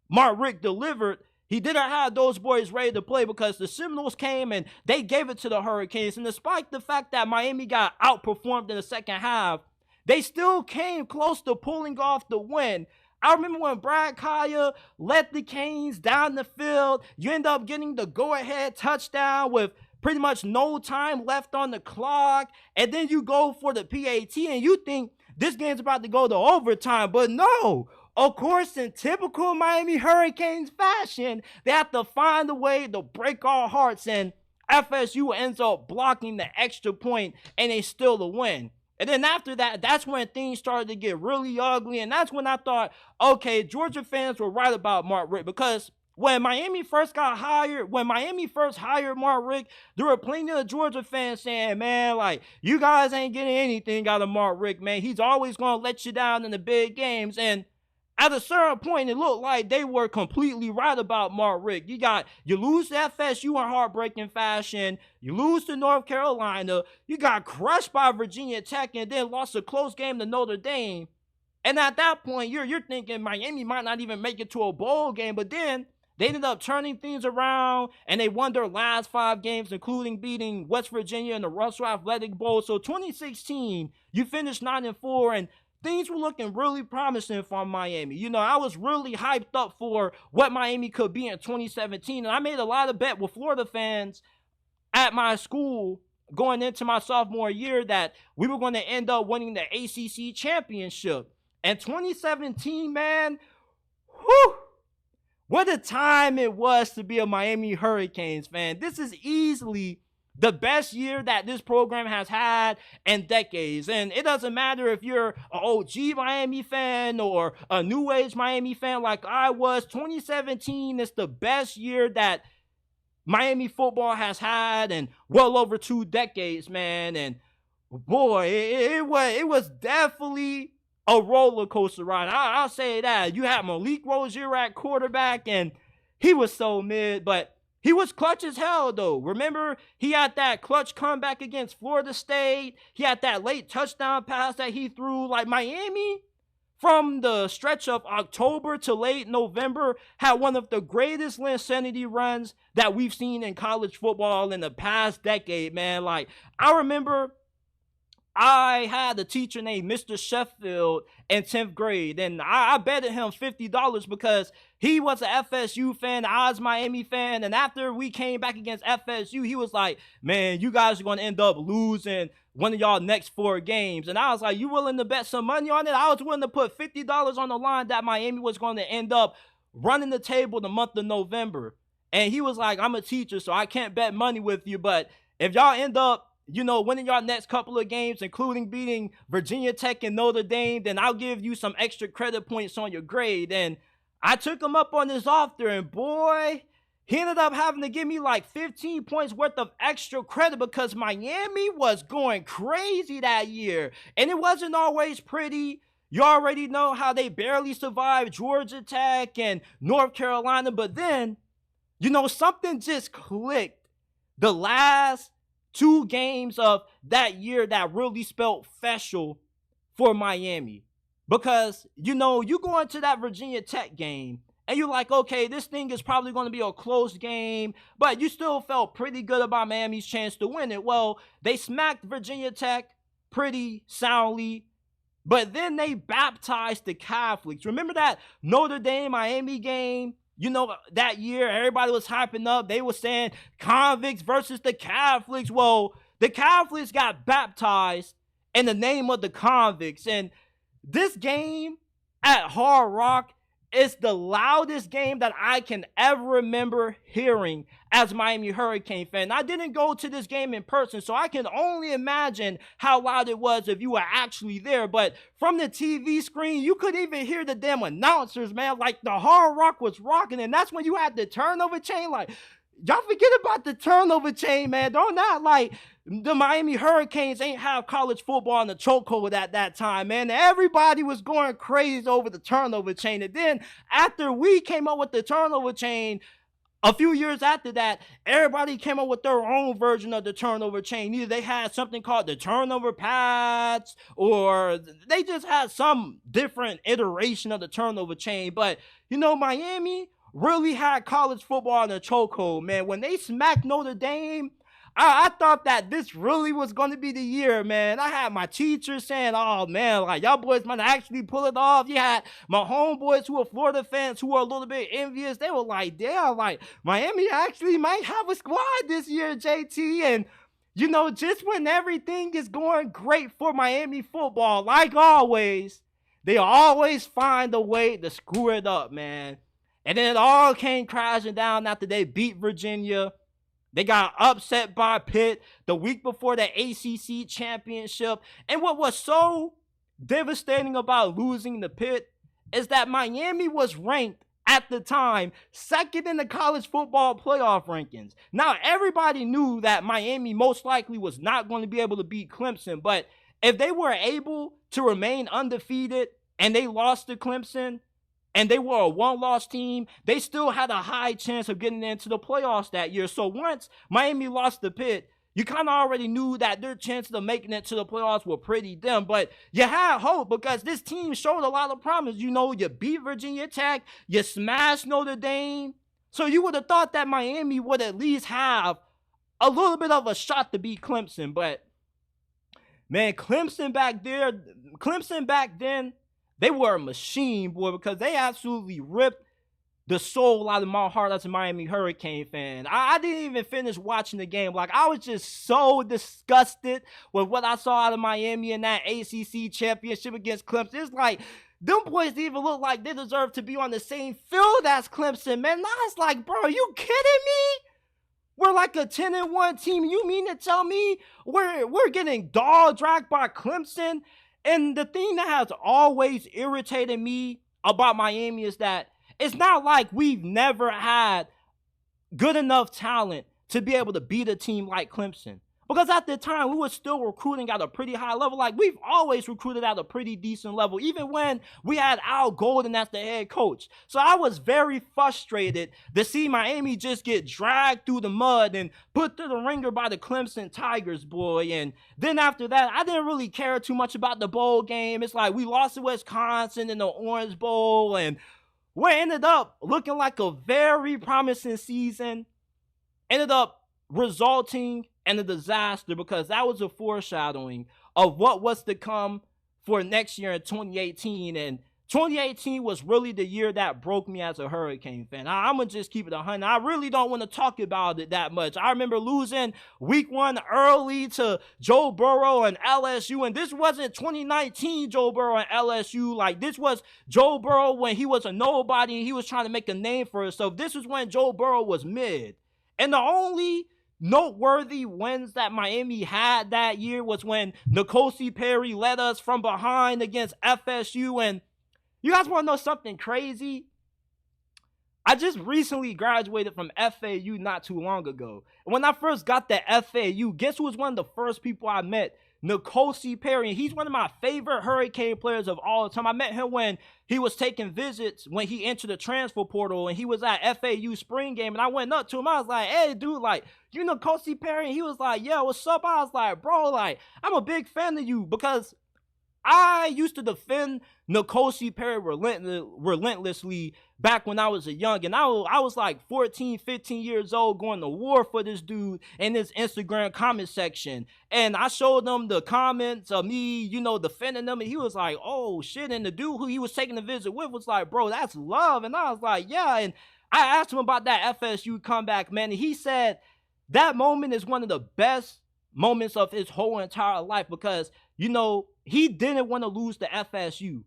Speaker 1: Mark Richt delivered, he didn't have those boys ready to play because the Seminoles came and they gave it to the Hurricanes. And despite the fact that Miami got outperformed in the second half, they still came close to pulling off the win. I remember when Brad Kaya led the Canes down the field. You end up getting the go-ahead touchdown with pretty much no time left on the clock. And then you go for the PAT and you think this game's about to go to overtime. But no. Of course, in typical Miami Hurricanes fashion, they have to find a way to break our hearts, and FSU ends up blocking the extra point, and they still the win. And then after that, that's when things started to get really ugly, and that's when I thought, okay, Georgia fans were right about Mark Richt, because when Miami first hired Mark Richt, there were plenty of Georgia fans saying, man, like, you guys ain't getting anything out of Mark Richt, man. He's always going to let you down in the big games, and at a certain point, it looked like they were completely right about Mark Richt. You lose to FSU in heartbreaking fashion. You lose to North Carolina. You got crushed by Virginia Tech and then lost a close game to Notre Dame. And at that point, you're thinking Miami might not even make it to a bowl game, but then they ended up turning things around, and they won their last 5 games, including beating West Virginia in the Russell Athletic Bowl. So 2016, you finished 9-4, and things were looking really promising for Miami. You know, I was really hyped up for what Miami could be in 2017, and I made a lot of bet with Florida fans at my school going into my sophomore year that we were going to end up winning the ACC championship. And 2017, man, whew, what a time it was to be a Miami Hurricanes fan. This is easily the best year that this program has had in decades. And it doesn't matter if you're an OG Miami fan or a new age Miami fan like I was. 2017 is the best year that Miami football has had in well over 2 decades, man. And boy, it was definitely a roller coaster ride. I'll say that. You had Malik Rozier at quarterback, and he was so mid, but he was clutch as hell, though. Remember, he had that clutch comeback against Florida State. He had that late touchdown pass that he threw. Like, Miami, from the stretch of October to late November, had one of the greatest Linsanity runs that we've seen in college football in the past decade, man. Like, I remember I had a teacher named Mr. Sheffield in 10th grade, and I betted him $50 because he was an FSU fan, I was a Miami fan, and after we came back against FSU, he was like, man, you guys are going to end up losing one of y'all next 4 games. And I was like, you willing to bet some money on it? I was willing to put $50 on the line that Miami was going to end up running the table the month of November. And he was like, I'm a teacher, so I can't bet money with you, but if y'all end up winning your next couple of games, including beating Virginia Tech and Notre Dame, then I'll give you some extra credit points on your grade. And I took him up on his offer, and boy, he ended up having to give me like 15 points worth of extra credit because Miami was going crazy that year. And it wasn't always pretty. You already know how they barely survived Georgia Tech and North Carolina. But then, something just clicked. The last 2 games of that year that really spelled special for Miami. Because, you go into that Virginia Tech game and you're like, okay, this thing is probably going to be a close game, but you still felt pretty good about Miami's chance to win it. Well, they smacked Virginia Tech pretty soundly, but then they baptized the Catholics. Remember that Notre Dame Miami game? That year, everybody was hyping up. They were saying convicts versus the Catholics. Well, the Catholics got baptized in the name of the convicts. And this game at Hard Rock is the loudest game that I can ever remember hearing as a Miami Hurricane fan. I didn't go to this game in person, so I can only imagine how loud it was if you were actually there. But from the TV screen, you couldn't even hear the damn announcers, man. Like, the Hard Rock was rocking, and that's when you had the turnover chain. Like, y'all forget about the turnover chain, man. Don't not like the Miami Hurricanes ain't have college football in the chokehold at that time, man. Everybody was going crazy over the turnover chain. And then after we came up with the turnover chain, a few years after that, everybody came up with their own version of the turnover chain. Either they had something called the turnover pads, or they just had some different iteration of the turnover chain. But, Miami really had college football in a chokehold, man. When they smacked Notre Dame, I thought that this really was going to be the year, man. I had my teachers saying, oh, man, like, y'all boys might actually pull it off. You had my homeboys who are Florida fans who were a little bit envious. They were like, damn, like, Miami actually might have a squad this year, JT. And, just when everything is going great for Miami football, like always, they always find a way to screw it up, man. And then it all came crashing down after they beat Virginia. They got upset by Pitt the week before the ACC championship. And what was so devastating about losing to Pitt is that Miami was ranked at the time 2nd in the college football playoff rankings. Now, everybody knew that Miami most likely was not going to be able to beat Clemson. But if they were able to remain undefeated and they lost to Clemson, and they were a 1-loss team, they still had a high chance of getting into the playoffs that year. So once Miami lost to Pitt, you kind of already knew that their chances of making it to the playoffs were pretty dim, but you had hope because this team showed a lot of promise. You know, you beat Virginia Tech, you smashed Notre Dame, so you would have thought that Miami would at least have a little bit of a shot to beat Clemson. But man, Clemson back then, they were a machine, boy, because they absolutely ripped the soul out of my heart as a Miami Hurricane fan. I didn't even finish watching the game. Like, I was just so disgusted with what I saw out of Miami in that ACC championship against Clemson. It's like, them boys didn't even look like they deserve to be on the same field as Clemson, man. And I was like, bro, are you kidding me? We're like a 10-1 team. You mean to tell me we're getting dog dragged by Clemson? And the thing that has always irritated me about Miami is that it's not like we've never had good enough talent to be able to beat a team like Clemson. Because at the time, we were still recruiting at a pretty high level. Like, we've always recruited at a pretty decent level, even when we had Al Golden as the head coach. So I was very frustrated to see Miami just get dragged through the mud and put through the ringer by the Clemson Tigers, boy. And then after that, I didn't really care too much about the bowl game. It's like we lost to Wisconsin in the Orange Bowl, and we ended up looking like a very promising season. Ended up resulting in a disaster because that was a foreshadowing of what was to come for next year in 2018. And 2018 was really the year that broke me as a Hurricane fan. I'm going to just keep it 100. I really don't want to talk about it that much. I remember losing week 1 early to Joe Burrow and LSU. And this wasn't 2019 Joe Burrow and LSU. Like, this was Joe Burrow when he was a nobody and he was trying to make a name for himself. This was when Joe Burrow was mid. And the only noteworthy wins that Miami had that year was when N'Kosi Perry led us from behind against FSU. And you guys want to know something crazy? I just recently graduated from FAU not too long ago. And when I first got to FAU, guess who was one of the first people I met? N'Kosi Perry. And he's one of my favorite Hurricane players of all time. I met him when he was taking visits when he entered the transfer portal, and he was at FAU spring game. And I went up to him. I was like, hey, dude, like, you know N'Kosi Perry? And he was like, yeah, what's up? I was like, bro, like, I'm a big fan of you because I used to defend N'Kosi Perry relentlessly back when I was a young. And I was like 14, 15 years old going to war for this dude in his Instagram comment section. And I showed him the comments of me, you know, defending them. And he was like, oh, shit. And the dude who he was taking the visit with was like, bro, that's love. And I was like, yeah. And I asked him about that FSU comeback, man. And he said that moment is one of the best moments of his whole entire life because, you know, he didn't want to lose to FSU.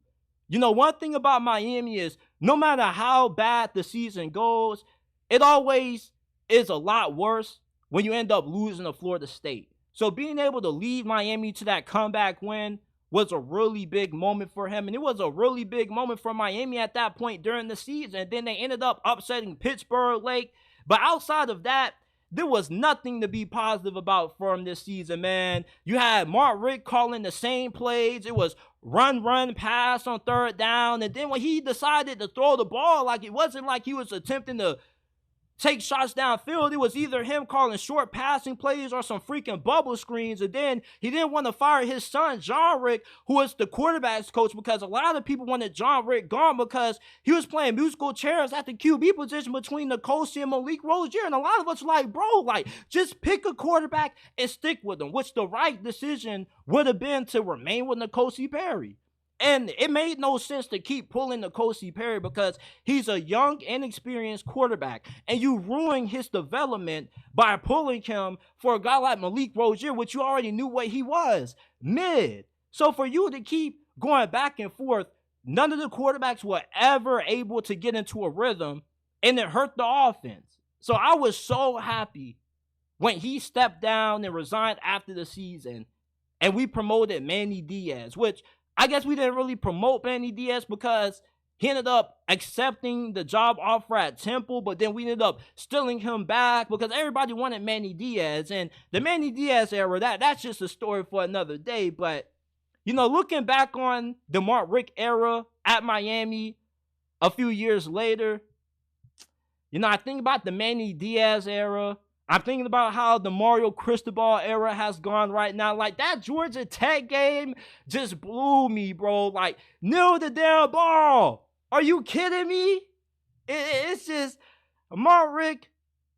Speaker 1: You know, one thing about Miami is no matter how bad the season goes, it always is a lot worse when you end up losing to Florida State. So being able to lead Miami to that comeback win was a really big moment for him. And it was a really big moment for Miami at that point during the season. And then they ended up upsetting Pittsburgh Lake. But outside of that, there was nothing to be positive about from this season, man. You had Mark Richt calling the same plays. It was run, pass on third down. And then when he decided to throw the ball, like, it wasn't like he was attempting to take shots downfield. It was either him calling short passing plays or some freaking bubble screens. And then he didn't want to fire his son, John Richt, who is the quarterback's coach, because a lot of people wanted John Richt gone because he was playing musical chairs at the QB position between N'Kosi and Malik Rozier. And a lot of us were like, bro, like, just pick a quarterback and stick with him, which the right decision would have been to remain with N'Kosi Perry. And it made no sense to keep pulling N'Kosi Perry because he's a young, inexperienced quarterback. And you ruin his development by pulling him for a guy like Malik Rozier, which you already knew what he was, mid. So for you to keep going back and forth, none of the quarterbacks were ever able to get into a rhythm, and it hurt the offense. So I was so happy when he stepped down and resigned after the season, and we promoted Manny Diaz, which I guess we didn't really promote Manny Diaz because he ended up accepting the job offer at Temple, but then we ended up stealing him back because everybody wanted Manny Diaz. And the Manny Diaz era, that's just a story for another day. But, you know, looking back on the Mark Richt era at Miami a few years later, you know, I think about the Manny Diaz era. I'm thinking about how the Mario Cristobal era has gone right now. Like, that Georgia Tech game just blew me, bro. Like, kneel the damn ball. Are you kidding me? It's just, Mark Richt,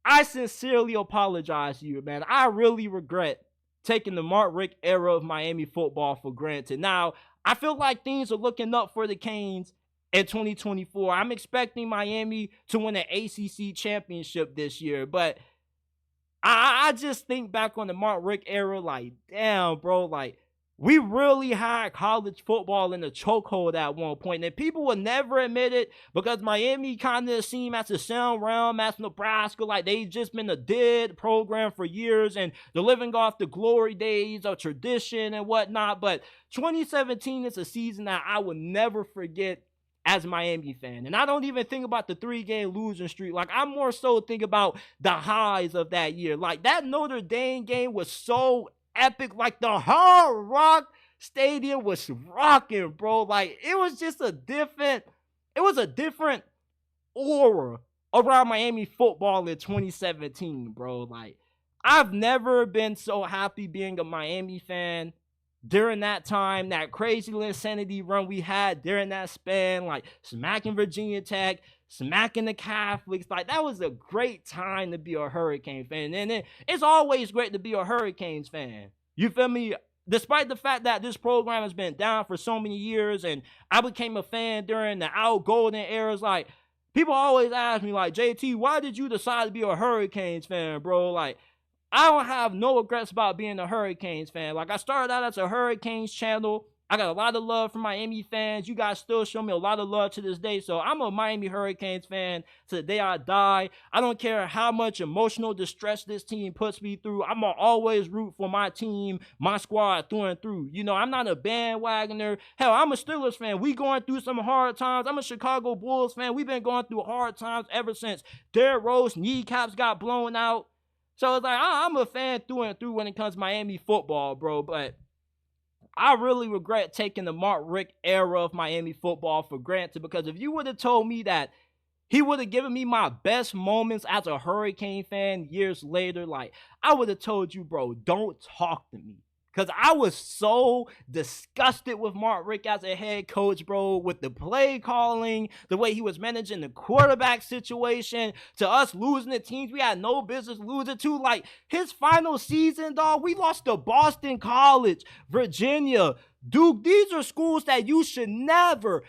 Speaker 1: I sincerely apologize to you, man. I really regret taking the Mark Richt era of Miami football for granted. Now, I feel like things are looking up for the Canes in 2024. I'm expecting Miami to win an ACC championship this year, but I just think back on the Mark Richt era, like, damn, bro, like, we really had college football in the chokehold at one point, and people would never admit it because Miami kind of seemed as the same realm as Nebraska, like they just been a dead program for years, and they're living off the glory days of tradition and whatnot. But 2017 is a season that I will never forget as a Miami fan. And I don't even think about the 3-game losing streak. Like, I more so think about the highs of that year. Like, that Notre Dame game was so epic. Like, the Hard Rock Stadium was rocking, bro. Like, it was just a different aura around Miami football in 2017, bro. Like, I've never been so happy being a Miami fan during that time, that crazy insanity run we had during that span, like smacking Virginia Tech, smacking the Catholics. Like, that was a great time to be a Hurricane fan. And it's always great to be a Hurricanes fan. You feel me? Despite the fact that this program has been down for so many years, and I became a fan during the Al Golden eras, like, people always ask me, like, JT, why did you decide to be a Hurricanes fan, bro? Like, I don't have no regrets about being a Hurricanes fan. Like, I started out as a Hurricanes channel. I got a lot of love from Miami fans. You guys still show me a lot of love to this day. So I'm a Miami Hurricanes fan to the day I die. I don't care how much emotional distress this team puts me through. I'm going to always root for my team, my squad through and through. You know, I'm not a bandwagoner. Hell, I'm a Steelers fan. We going through some hard times. I'm a Chicago Bulls fan. We've been going through hard times ever since Derrick Rose kneecaps got blown out. So it's like, I'm a fan through and through when it comes to Miami football, bro. But I really regret taking the Mark Richt era of Miami football for granted, because if you would have told me that he would have given me my best moments as a Hurricane fan years later, like, I would have told you, bro, don't talk to me. Because I was so disgusted with Mark Richt as a head coach, bro, with the play calling, the way he was managing the quarterback situation, to us losing the teams we had no business losing to. Like, his final season, dog, we lost to Boston College, Virginia, Duke. These are schools that you should never,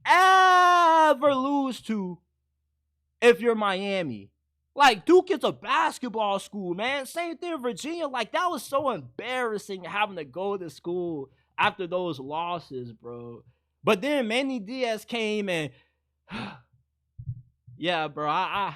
Speaker 1: ever lose to if you're Miami. Like, Duke is a basketball school, man. Same thing in Virginia. Like, that was so embarrassing having to go to school after those losses, bro. But then Manny Diaz came and, yeah, bro, I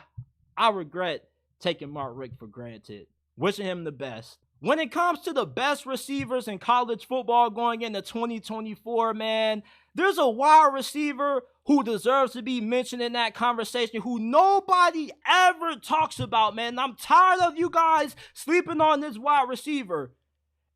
Speaker 1: regret taking Mark Richt for granted. Wishing him the best. When it comes to the best receivers in college football going into 2024, man, there's a wide receiver who deserves to be mentioned in that conversation, who nobody ever talks about, man. I'm tired of you guys sleeping on this wide receiver.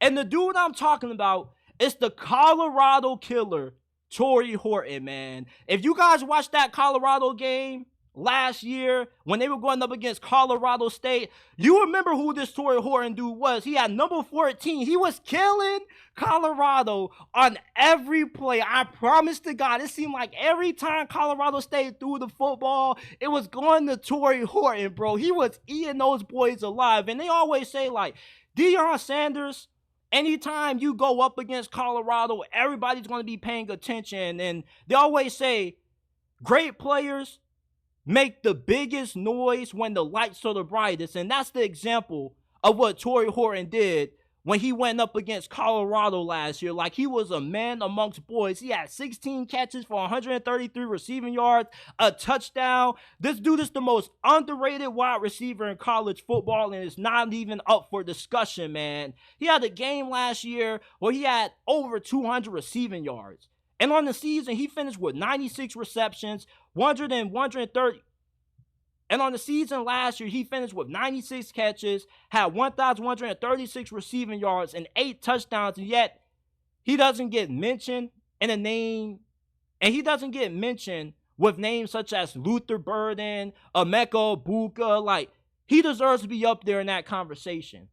Speaker 1: And the dude I'm talking about is the Colorado killer, Tory Horton, man. If you guys watched that Colorado game last year when they were going up against Colorado State, you remember who this Tory Horton dude was. He had number 14. He was killing Colorado on every play. I promise to God, it seemed like every time Colorado State threw the football, it was going to Tory Horton, bro. He was eating those boys alive. And they always say, like, Deion Sanders, anytime you go up against Colorado, everybody's going to be paying attention. And they always say, great players make the biggest noise when the lights are the brightest. And that's the example of what Tory Horton did when he went up against Colorado last year. Like, he was a man amongst boys. He had 16 catches for 133 receiving yards, a touchdown. This dude is the most underrated wide receiver in college football, and it's not even up for discussion, man. He had a game last year where he had over 200 receiving yards. And on the season, he finished with 96 receptions, 130. And on the season last year, he finished with 96 catches, had 1,136 receiving yards, and 8 touchdowns. And yet, he doesn't get mentioned in a name. And he doesn't get mentioned with names such as Luther Burden, Emeka Buka. Like, he deserves to be up there in that conversation.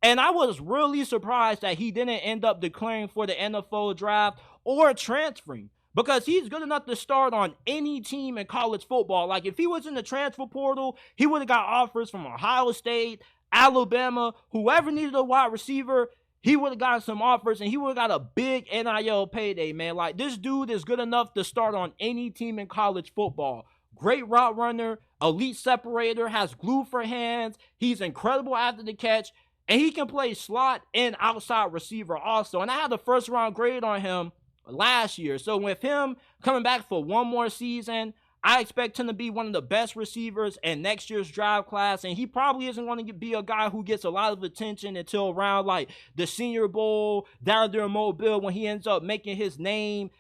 Speaker 1: And I was really surprised that he didn't end up declaring for the NFL draft or transferring, because he's good enough to start on any team in college football. Like, if he was in the transfer portal, he would have got offers from Ohio State, Alabama, whoever needed a wide receiver. He would have gotten some offers, and he would have got a big NIL payday, man. Like, this dude is good enough to start on any team in college football. Great route runner, elite separator, has glue for hands. He's incredible after the catch, and he can play slot and outside receiver also. And I had a first-round grade on him last year. So with him coming back for one more season, I expect him to be one of the best receivers in next year's draft class, and he probably isn't going to be a guy who gets a lot of attention until around like the Senior Bowl, down there in Mobile, when he ends up making his name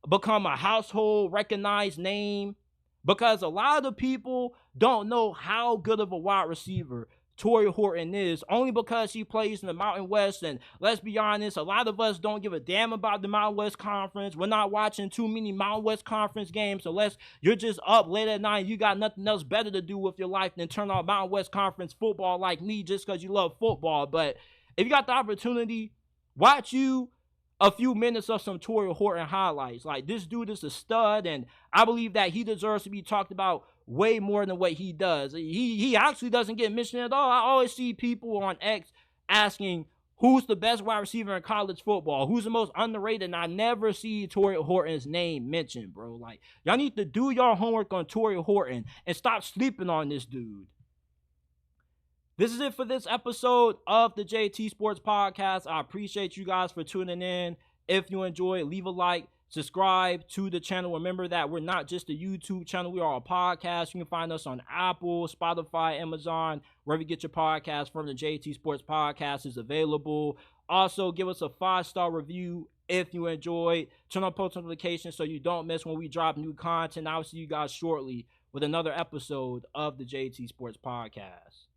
Speaker 1: become a household recognized name, because a lot of the people don't know how good of a wide receiver Tory Horton is, only because he plays in the Mountain West. And let's be honest, a lot of us don't give a damn about the Mountain West Conference. We're not watching too many Mountain West Conference games unless you're just up late at night and you got nothing else better to do with your life than turn on Mountain West Conference football like me, just because you love football. But if you got the opportunity, watch you a few minutes of some Tory Horton highlights. Like, this dude is a stud, and I believe that he deserves to be talked about way more than what he does. He actually doesn't get mentioned at all. I always see people on X asking who's the best wide receiver in college football, who's the most underrated, and I never see Tory Horton's name mentioned, bro. Like, y'all need to do your homework on Tory Horton and stop sleeping on this dude. This is it for this episode of the JT Sports Podcast. I appreciate you guys for tuning in. If you enjoy, leave a like, subscribe to the channel. Remember that we're not just a YouTube channel, we are a podcast. You can find us on Apple, Spotify, Amazon, wherever you get your podcast from. The JT Sports Podcast is available. Also, give us a 5-star review if you enjoyed. Turn on post notifications so you don't miss when we drop new content. I'll see you guys shortly with another episode of the JT Sports Podcast.